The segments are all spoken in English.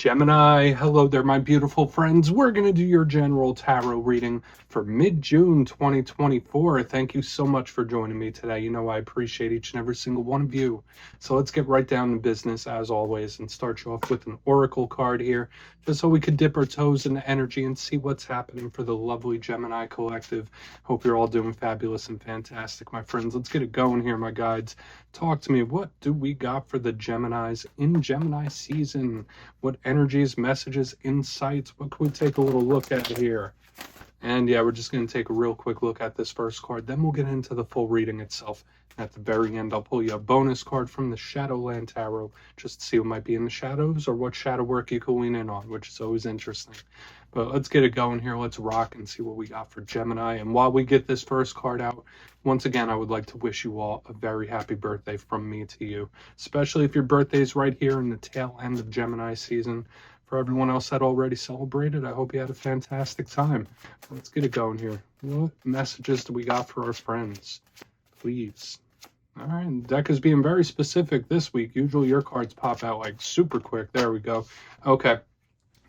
Gemini, hello there, my beautiful friends. We're going to do your general tarot reading for mid-June 2024. Thank you so much for joining me today. You know I appreciate each and every single one of you. So let's get right down to business as always and start you off with an oracle card here, just so we could dip our toes into energy and see what's happening for the lovely Gemini collective. Hope you're all doing fabulous and fantastic, my friends. Let's get it going here, my guides. Talk to me. What do we got for the Geminis in Gemini season? What energies, messages, insights? What can we take a little look at here? And yeah, we're just going to take a real quick look at this first card. Then we'll get into the full reading itself. At the very end, I'll pull you a bonus card from the Shadowland Tarot, just to see what might be in the shadows or what shadow work you can lean in on, which is always interesting. But let's get it going here. Let's rock and see what we got for Gemini. And while we get this first card out, once again, I would like to wish you all a very happy birthday from me to you, especially if your birthday is right here in the tail end of Gemini season. For everyone else that already celebrated, I hope you had a fantastic time. Let's get it going here. What messages do we got for our friends? Please. All right, the deck is being very specific this week. Usually your cards pop out like super quick. There we go. Okay.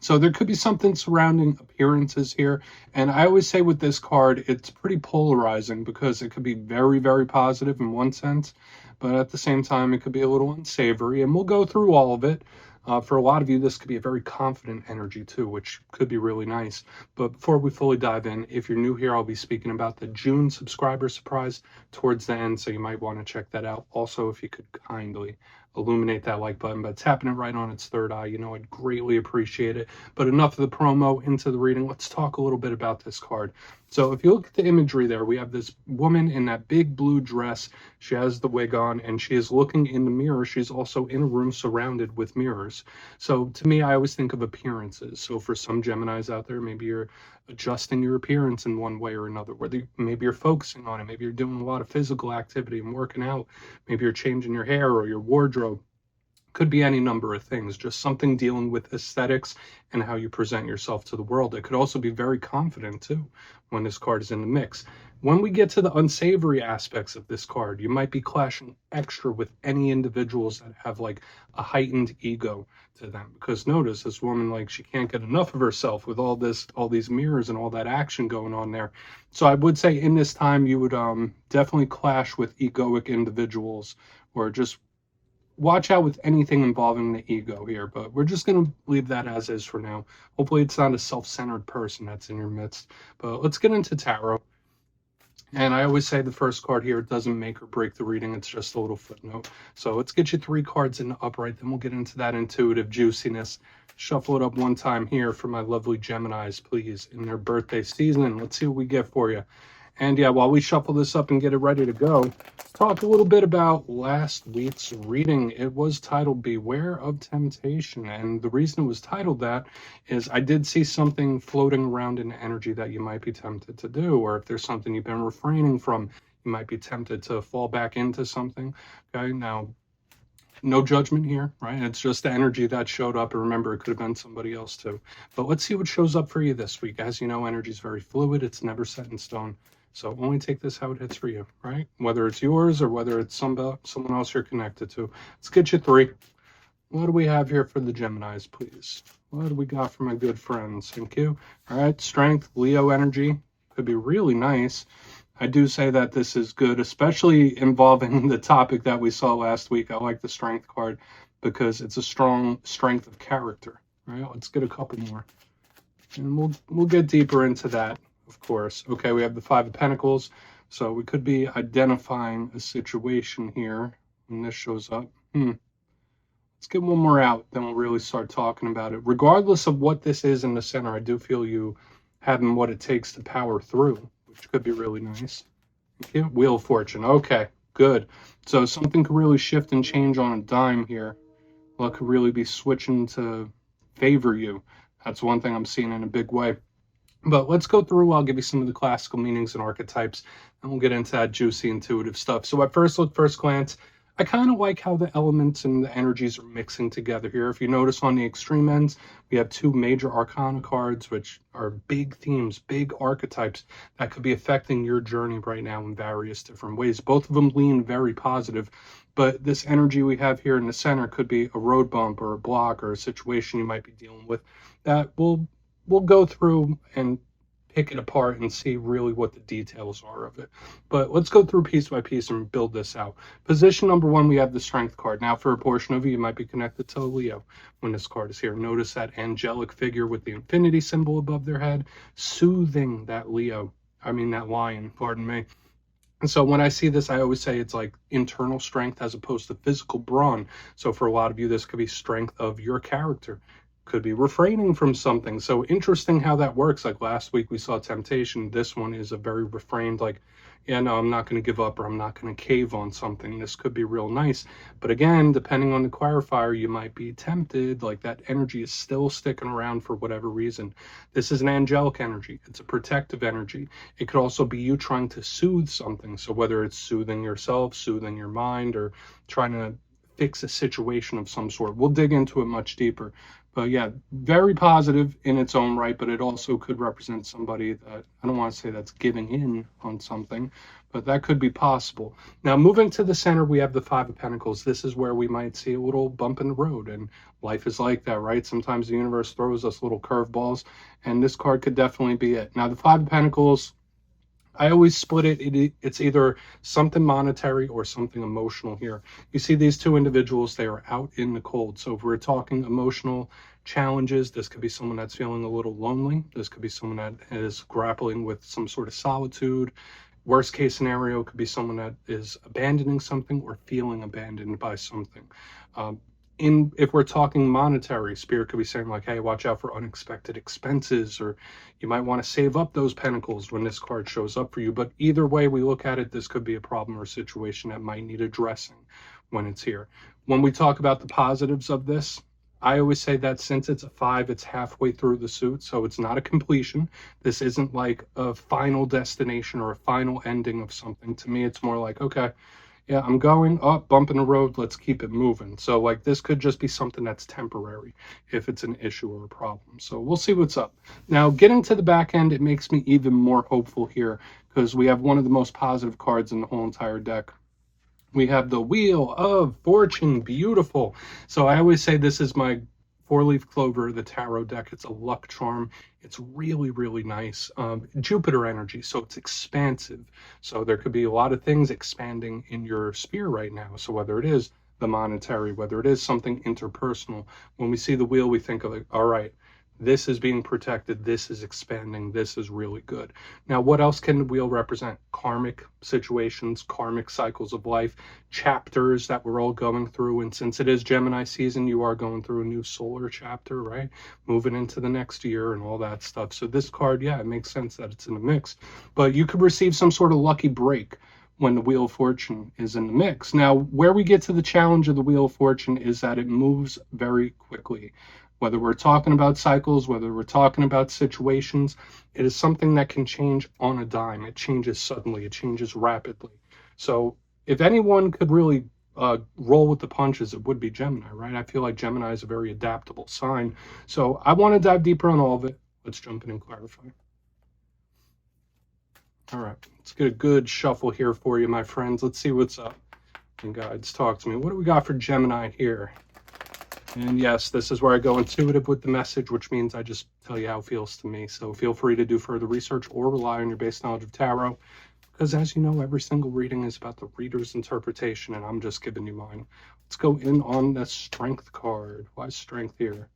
So there could be something surrounding appearances here. And I always say with this card, it's pretty polarizing because it could be very, very positive in one sense, but at the same time, it could be a little unsavory. And we'll go through all of it. For a lot of you, this could be a very confident energy too, which could be really nice. But before we fully dive in, if you're new here, I'll be speaking about the June subscriber surprise towards the end, so you might want to check that out. Also, if you could kindly illuminate that like button by tapping it right on its third eye, you know, I'd greatly appreciate it. But enough of the promo, into the reading. Let's talk a little bit about this card. So if you look at the imagery there, we have this woman in that big blue dress. She has the wig on and she is looking in the mirror. She's also in a room surrounded with mirrors. So to me, I always think of appearances. So for some Geminis out there, maybe you're adjusting your appearance in one way or another, whether maybe you're focusing on it, maybe you're doing a lot of physical activity and working out, maybe you're changing your hair or your wardrobe. Could be any number of things, just something dealing with aesthetics and how you present yourself to the world. It could also be very confident too when this card is in the mix. When we get to the unsavory aspects of this card, you might be clashing extra with any individuals that have like a heightened ego to them, because notice this woman, like, she can't get enough of herself with all these mirrors and all that action going on there. So I would say in this time you would definitely clash with egoic individuals, or just watch out with anything involving the ego here, but we're just going to leave that as is for now. Hopefully it's not a self-centered person that's in your midst. But let's get into tarot. And I always say the first card here doesn't make or break the reading. It's just a little footnote. So let's get you 3 cards in the upright. Then we'll get into that intuitive juiciness. Shuffle it up one time here for my lovely Geminis, please, in their birthday season. Let's see what we get for you. And yeah, while we shuffle this up and get it ready to go, talk a little bit about last week's reading. It was titled Beware of Temptation. And the reason it was titled that is I did see something floating around in energy that you might be tempted to do, or if there's something you've been refraining from, you might be tempted to fall back into something. Okay, now, no judgment here, right? It's just the energy that showed up. And remember, it could have been somebody else too. But let's see what shows up for you this week. As you know, energy is very fluid. It's never set in stone. So only take this how it hits for you, right? Whether it's yours or whether it's someone else you're connected to. Let's get you 3. What do we have here for the Geminis, please? What do we got for my good friends? Thank you. All right, strength, Leo energy. Could be really nice. I do say that this is good, especially involving the topic that we saw last week. I like the strength card because it's a strong strength of character, right? Let's get a couple more. And we'll get deeper into that. Of course. Okay, we have the 5 of Pentacles. So we could be identifying a situation here when this shows up. Let's get one more out, then we'll really start talking about it. Regardless of what this is in the center, I do feel you having what it takes to power through, which could be really nice. Okay, Wheel of Fortune. Okay, good. So something could really shift and change on a dime here. Luck could really be switching to favor you. That's one thing I'm seeing in a big way. But let's go through. I'll give you some of the classical meanings and archetypes, and we'll get into that juicy intuitive stuff. So at first glance, I kind of like how the elements and the energies are mixing together here. If you notice on the extreme ends, we have 2 major arcana cards, which are big themes, big archetypes that could be affecting your journey right now in various different ways. Both of them lean very positive, But this energy we have here in the center could be a road bump or a block or a situation you might be dealing with that we'll go through and pick it apart and see really what the details are of it. But let's go through piece by piece and build this out. Position number one, we have the Strength card. Now, for a portion of you might be connected to Leo when this card is here. Notice that angelic figure with the infinity symbol above their head, soothing that that lion, pardon me. And so when I see this, I always say it's like internal strength as opposed to physical brawn. So for a lot of you, this could be strength of your character, could be refraining from something. So interesting how that works. Like last week we saw temptation. This one is a very refrained, like, yeah, no, I'm not going to give up, or I'm not going to cave on something. This could be real nice. But again, depending on the clarifier, you might be tempted. Like that energy is still sticking around for whatever reason. This is an angelic energy. It's a protective energy. It could also be you trying to soothe something. So whether it's soothing yourself, soothing your mind, or trying to fix a situation of some sort. We'll dig into it much deeper. But yeah, very positive in its own right, but it also could represent somebody that, I don't want to say that's giving in on something, but that could be possible. Now, moving to the center, we have the Five of Pentacles. This is where we might see a little bump in the road, and life is like that, right? Sometimes the universe throws us little curveballs, and this card could definitely be it. Now, the Five of Pentacles, I always split it. It's either something monetary or something emotional here. You see these two individuals, they are out in the cold. So if we're talking emotional challenges, this could be someone that's feeling a little lonely. This could be someone that is grappling with some sort of solitude. Worst case scenario could be someone that is abandoning something or feeling abandoned by something. If we're talking monetary, Spirit could be saying like, hey, watch out for unexpected expenses, or you might want to save up those pentacles when this card shows up for you. But either way we look at it, this could be a problem or a situation that might need addressing when it's here. When we talk about the positives of this, I always say that since it's a 5, it's halfway through the suit, so it's not a completion. This isn't like a final destination or a final ending of something. To me, it's more like, okay, yeah, I'm going up, bump in the road, let's keep it moving. So like this could just be something that's temporary if it's an issue or a problem. So we'll see what's up. Now, getting to the back end, it makes me even more hopeful here because we have one of the most positive cards in the whole entire deck. We have the Wheel of Fortune. Beautiful. So I always say this is my 4-leaf clover, the tarot deck. It's a luck charm. It's really, really nice. Jupiter energy, so it's expansive. So there could be a lot of things expanding in your sphere right now. So whether it is the monetary, whether it is something interpersonal, when we see the wheel, we think of like, all right, this is being protected, this is expanding, this is really good. Now, what else can the wheel represent? Karmic situations, karmic cycles of life, chapters that we're all going through. And since it is Gemini season, you are going through a new solar chapter, right? Moving into the next year and all that stuff. So this card, yeah, it makes sense that it's in the mix. But you could receive some sort of lucky break when the Wheel of Fortune is in the mix. Now, where we get to the challenge of the Wheel of Fortune is that it moves very quickly. Whether we're talking about cycles, whether we're talking about situations, it is something that can change on a dime. It changes suddenly. It changes rapidly. So if anyone could really roll with the punches, it would be Gemini, right? I feel like Gemini is a very adaptable sign. So I want to dive deeper on all of it. Let's jump in and clarify. All right, let's get a good shuffle here for you, my friends. Let's see what's up. And guides, talk to me. What do we got for Gemini here? And yes, this is where I go intuitive with the message, which means I just tell you how it feels to me. So feel free to do further research or rely on your base knowledge of tarot, because as you know, every single reading is about the reader's interpretation, and I'm just giving you mine. Let's go in on the Strength card. Why is Strength here?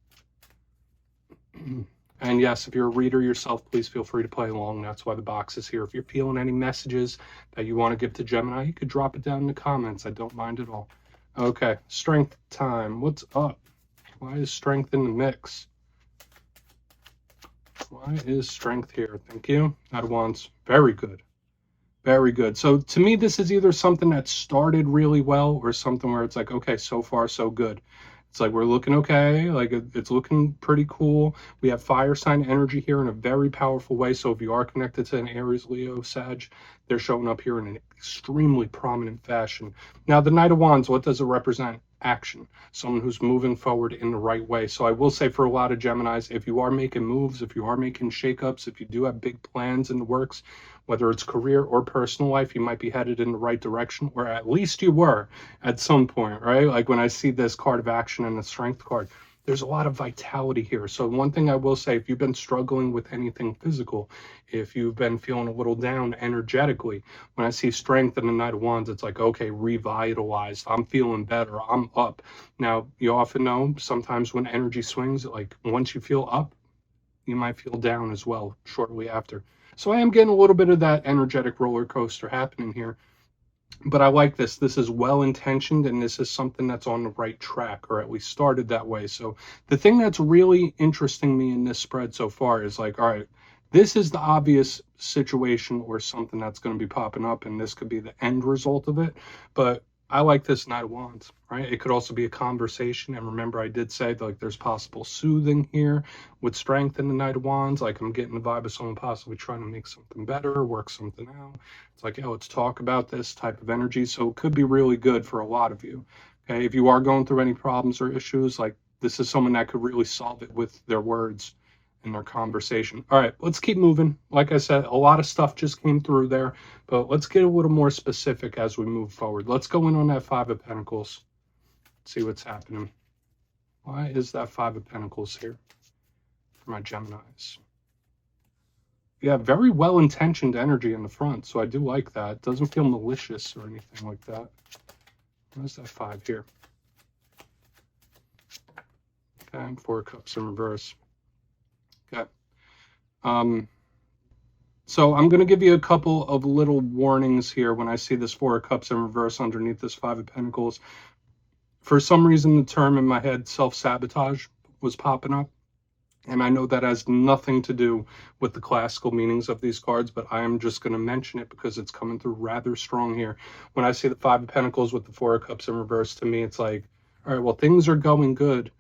And yes, if you're a reader yourself, please feel free to play along. That's why the box is here. If you're feeling any messages that you want to give to Gemini, you could drop it down in the comments. I don't mind at all. Okay, Strength time. What's up? Why is Strength in the mix? Why is Strength here? Thank you. Knight of Wands. Very good. Very good. So to me, this is either something that started really well or something where it's like, okay, so far so good. It's like we're looking okay, like it's looking pretty cool. We have fire sign energy here in a very powerful way. So if you are connected to an Aries, Leo, Sag, they're showing up here in an extremely prominent fashion. Now, the Knight of Wands, what does it represent? action, someone who's moving forward in the right way. So I will say for a lot of Geminis, if you are making moves, if you are making shakeups, if you do have big plans in the works, whether it's career or personal life, you might be headed in the right direction, or at least you were at some point, right? Like when I see this card of action and the strength card, there's a lot of vitality here. So one thing I will say, if you've been struggling with anything physical, if you've been feeling a little down energetically, when I see strength in the Knight of Wands, it's like, okay, revitalized. I'm feeling better. I'm up. Now, you often know sometimes when energy swings, like once you feel up, you might feel down as well shortly after. So I am getting a little bit of that energetic roller coaster happening here. But I like this. This is well intentioned, and this is something that's on the right track, or at least started that way. So the thing that's really interesting me in this spread so far is like, all right, this is the obvious situation or something that's going to be popping up, and this could be the end result of it. But I like this Knight of Wands, right? It could also be a conversation. And remember, I did say like there's possible soothing here with strength in the Knight of Wands. Like I'm getting the vibe of someone possibly trying to make something better, work something out. It's like, yeah, let's talk about this type of energy. So it could be really good for a lot of you. Okay, if you are going through any problems or issues, like this is someone that could really solve it with their words in their conversation. All right, let's keep moving. Like I said, a lot of stuff just came through there, but let's get a little more specific as we move forward. Let's go in on that Five of Pentacles, see what's happening. Why is that Five of Pentacles here for my Geminis? Yeah, very well-intentioned energy in the front, so I do like that. It doesn't feel malicious or anything like that. Where's that five here? Okay, and Four of Cups in reverse. Okay. So I'm going to give you a couple of little warnings here when I see this Four of Cups in reverse underneath this Five of Pentacles. For some reason, the term in my head, self-sabotage, was popping up. And I know that has nothing to do with the classical meanings of these cards, but I am just going to mention it because it's coming through rather strong here. When I see the Five of Pentacles with the Four of Cups in reverse, to me, it's like, all right, well, things are going good.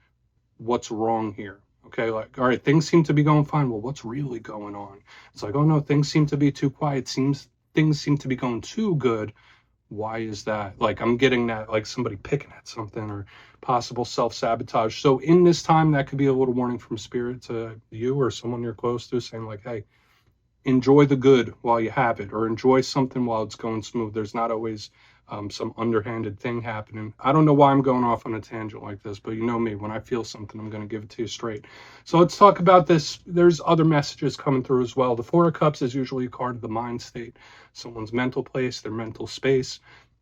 What's wrong here? Okay, like, all right, things seem to be going fine. Well, what's really going on? It's like, oh no, things seem to be too quiet. Things seem to be going too good. Why is that? Like, I'm getting that, like somebody picking at something or possible self-sabotage. So in this time, that could be a little warning from spirit to you or someone you're close to, saying like, hey, enjoy the good while you have it, or enjoy something while it's going smooth. There's not always some underhanded thing happening. I don't know why I'm going off on a tangent like this, but you know me, when I feel something, I'm going to give it to you straight. So let's talk about this. There's other messages coming through as well. The Four of Cups is usually a card of the mind state, someone's mental place, their mental space,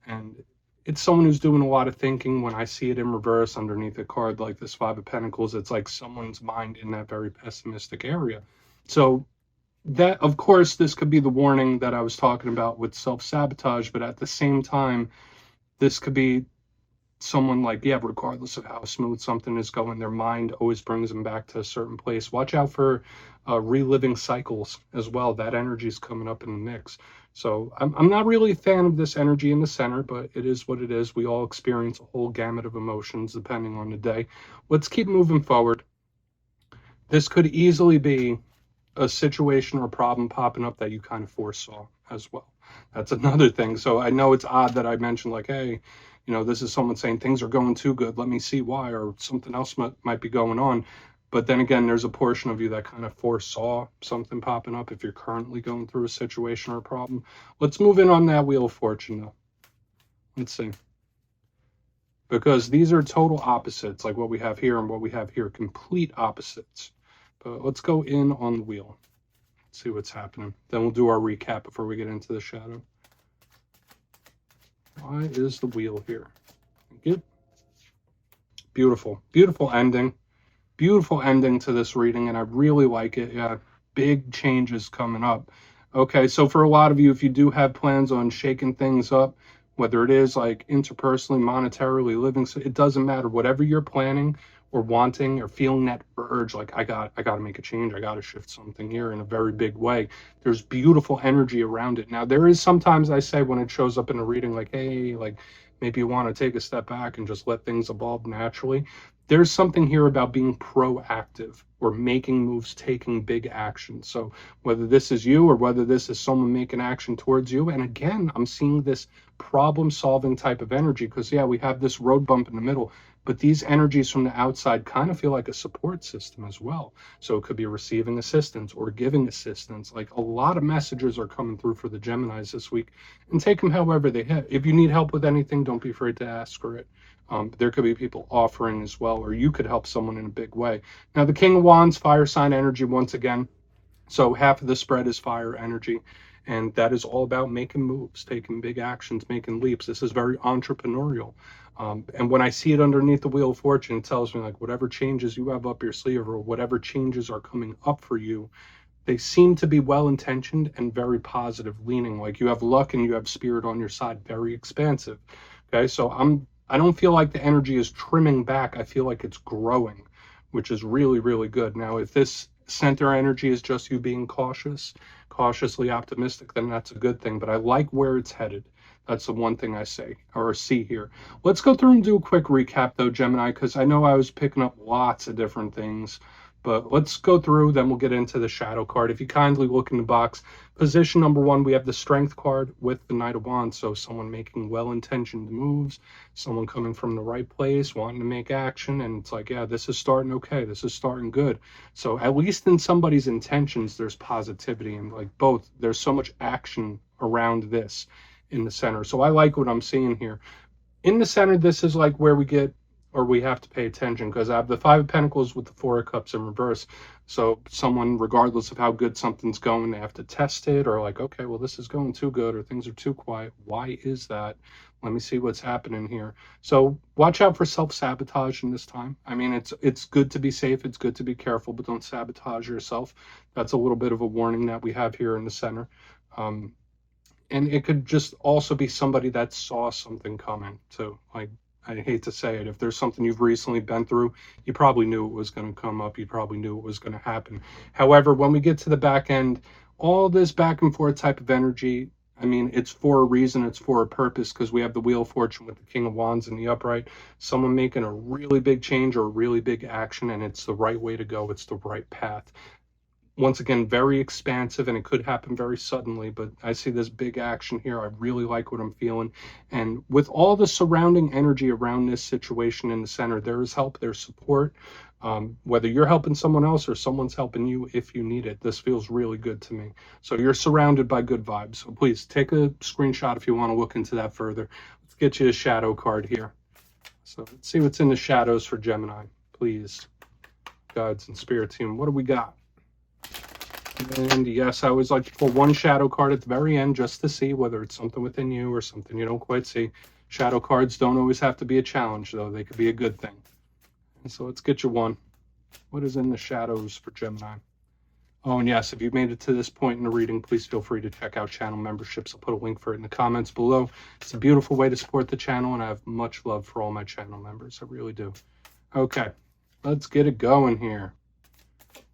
and it's someone who's doing a lot of thinking. When I see it in reverse underneath a card like this Five of Pentacles, it's like someone's mind in that very pessimistic area. So that, of course, this could be the warning that I was talking about with self-sabotage, but at the same time, this could be someone like, yeah, regardless of how smooth something is going, their mind always brings them back to a certain place. Watch out for reliving cycles as well. That energy is coming up in the mix. So I'm not really a fan of this energy in the center, but it is what it is. We all experience a whole gamut of emotions depending on the day. Let's keep moving forward. This could easily be a situation or a problem popping up that you kind of foresaw as well. That's another thing. So I know it's odd that I mentioned like, hey, you know, this is someone saying things are going too good, let me see why, or something else might be going on. But then again, there's a portion of you that kind of foresaw something popping up if you're currently going through a situation or a problem. Let's move in on that Wheel of Fortune though. Let's see. Because these are total opposites, like what we have here and what we have here, complete opposites. But let's go in on the wheel, see what's happening. Then we'll do our recap before we get into the shadow. Why is the wheel here? Good. Beautiful, beautiful ending. Beautiful ending to this reading, and I really like it. Yeah, big changes coming up. Okay, so for a lot of you, if you do have plans on shaking things up, whether it is like interpersonally, monetarily, living, it doesn't matter. Whatever you're planning or wanting or feeling that urge, like I got to make a change, I got to shift something here in a very big way. There's beautiful energy around it. Now, there is sometimes I say when it shows up in a reading, like, hey, like maybe you want to take a step back and just let things evolve naturally. there's something here about being proactive or making moves, taking big action. So whether this is you or whether this is someone making action towards you, and again, I'm seeing this problem solving type of energy, because yeah, we have this road bump in the middle, but these energies from the outside kind of feel like a support system as well. So it could be receiving assistance or giving assistance. Like, a lot of messages are coming through for the Geminis this week, and take them however they hit. If you need help with anything, don't be afraid to ask for it. There could be people offering as well, or you could help someone in a big way. Now, the King of Wands, fire sign energy once again. So half of the spread is fire energy, and that is all about making moves, taking big actions, making leaps. This is very entrepreneurial. And when I see it underneath the Wheel of Fortune, it tells me, like, whatever changes you have up your sleeve or whatever changes are coming up for you, they seem to be well-intentioned and very positive leaning. Like, you have luck and you have spirit on your side, very expansive. Okay, so I don't feel like the energy is trimming back. I feel like it's growing, which is really, really good. Now, if this center energy is just you being cautiously optimistic, then that's a good thing. But I like where it's headed. That's the one thing I say or see here. Let's go through and do a quick recap, though, Gemini, because I know I was picking up lots of different things. But let's go through, then we'll get into the shadow card. If you kindly look in the box, position number 1, we have the Strength card with the Knight of Wands. So someone making well-intentioned moves, someone coming from the right place, wanting to make action. And it's like, yeah, this is starting okay. This is starting good. So at least in somebody's intentions, there's positivity. And like both, there's so much action around this in the center. So I like what I'm seeing here. In the center, this is like where we get, or we have to pay attention, because I have the Five of Pentacles with the Four of Cups in reverse. So someone, regardless of how good something's going, they have to test it, or like, okay, well, this is going too good, or things are too quiet. Why is that? Let me see what's happening here. So watch out for self-sabotage in this time. I mean, it's good to be safe, it's good to be careful, but don't sabotage yourself. That's a little bit of a warning that we have here in the center. And it could just also be somebody that saw something coming too. Like, I hate to say it, if there's something you've recently been through, you probably knew it was going to come up. You probably knew it was going to happen. However, when we get to the back end, all this back and forth type of energy, I mean, it's for a reason, it's for a purpose, because we have the Wheel of Fortune with the King of Wands in the upright. Someone making a really big change or a really big action, and it's the right way to go. It's the right path. Once again, very expansive, and it could happen very suddenly, but I see this big action here. I really like what I'm feeling. And with all the surrounding energy around this situation in the center, there is help, there's support. Whether you're helping someone else or someone's helping you if you need it, this feels really good to me. So you're surrounded by good vibes. So please take a screenshot if you want to look into that further. Let's get you a shadow card here. So let's see what's in the shadows for Gemini. Please, guides and spirit team, what do we got? And yes, I always like to pull one shadow card at the very end just to see whether it's something within you or something you don't quite see. Shadow cards don't always have to be a challenge, though. They could be a good thing. And so let's get you one. What is in the shadows for Gemini? Oh, and yes, if you've made it to this point in the reading, please feel free to check out channel memberships. I'll put a link for it in the comments below. It's a beautiful way to support the channel, and I have much love for all my channel members. I really do. Okay, let's get it going here.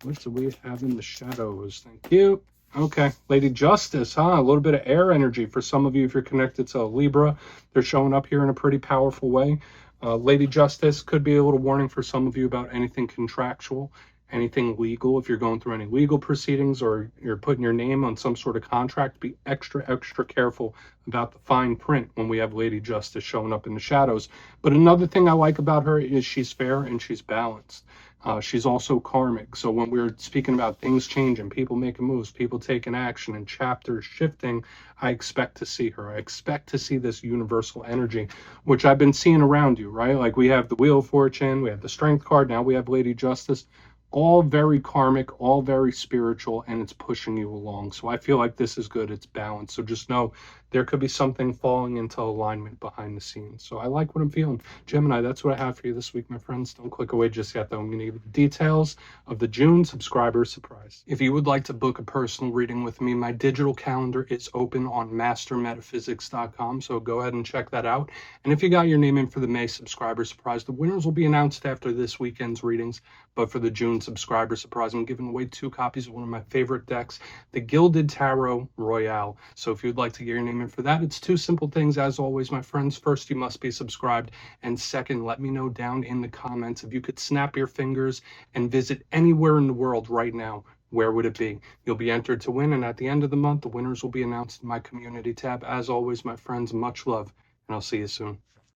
What do we have in the shadows? Thank you. Okay, Lady Justice, huh? A little bit of air energy for some of you if you're connected to Libra. They're showing up here in a pretty powerful way. Lady Justice could be a little warning for some of you about anything contractual, anything legal. If you're going through any legal proceedings or you're putting your name on some sort of contract, be extra, extra careful about the fine print when we have Lady Justice showing up in the shadows. But another thing I like about her is she's fair and she's balanced. She's also karmic. So when we're speaking about things changing, people making moves, people taking action, and chapters shifting, I expect to see her. I expect to see this universal energy, which I've been seeing around you, right? Like, we have the Wheel of Fortune, we have the Strength card, now we have Lady Justice. All very karmic, all very spiritual, and it's pushing you along. So I feel like this is good. It's balanced. So just know there could be something falling into alignment behind the scenes. So I like what I'm feeling. Gemini, that's what I have for you this week, my friends. Don't click away just yet, though. I'm going to give you the details of the June subscriber surprise. If you would like to book a personal reading with me, my digital calendar is open on mastermetaphysics.com. So go ahead and check that out. And if you got your name in for the May subscriber surprise, the winners will be announced after this weekend's readings. But for the June subscriber surprise, I'm giving away 2 copies of one of my favorite decks, the Gilded Tarot Royale. So if you'd like to get your name in And for that, it's two simple things, as always, my friends. First, you must be subscribed. And second, let me know down in the comments if you could snap your fingers and visit anywhere in the world right now. Where would it be? You'll be entered to win, and at the end of the month, the winners will be announced in my community tab. As always, my friends, much love, and I'll see you soon.